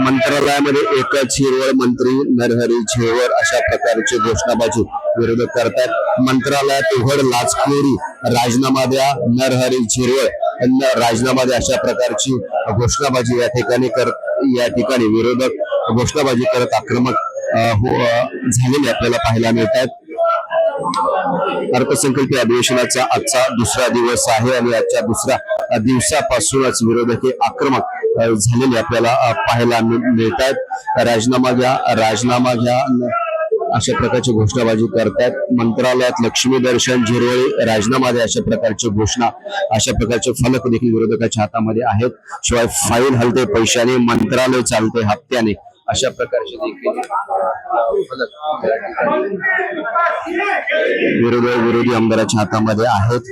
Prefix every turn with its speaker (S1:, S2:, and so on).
S1: मंत्रालयामध्ये एकाच हिरवळ मंत्री नरहरी झिरवळ अशा प्रकारची घोषणाबाजी विरोधक करतात। मंत्रालयात उघड लाचखोरी, राजीनामा द्या, नरहरी झिरवळ राजीनामा द्या अशा प्रकारची घोषणाबाजी या ठिकाणी विरोधक घोषणाबाजी करत आक्रमक झालेले आपल्याला पाहायला मिळतात। अर्थसंकल्पीय अधिवेशनाचा आजचा दुसरा दिवस आहे आणि आजच्या दुसऱ्या दिवसापासूनच विरोधक आक्रमक झालेले आपल्याला पाहायला मिळतात। राजीनामा घ्या अशा प्रकारची घोषणाबाजी करतात। मंत्रालयात लक्ष्मी दर्शन, झिरवळ राजीनामा द्या अशा प्रकारची घोषणा, अशा प्रकारचे फलक देखील विरोधकाच्या हातामध्ये आहेत। शिवाय फाईल हलते पैशाने, मंत्रालय चालते हप्त्याने अशा प्रकारचे देखील विरोधी आमदाराच्या हातामध्ये आहेत।